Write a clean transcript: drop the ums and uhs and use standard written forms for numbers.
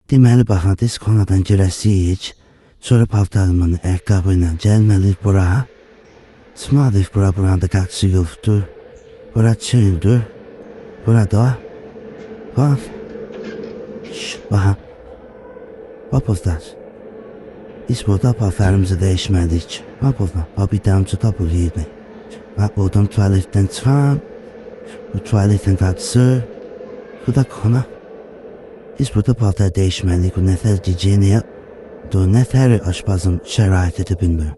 Deməli baxın, diskonadan girəsiyik. Sonra paltarımın ayaqqabı ilə gəlməlik bura. Smadıq buranın da qaqsı yoxdur. Bura çöldür. Burada. Bax. Baxın. Bax dostlar. Biz burada paltarımızı dəyişmədik. Bax burada. Bax bir damcı da bu yerdə. Bax buradan tualetdən çıxan. Bu tuvaletin qaqsı. Bu da kona. Biz burada paltar dəyişməliyik. Bu nətər gecəyə, bu nətər aşpazın şəraitidir bilmirəm.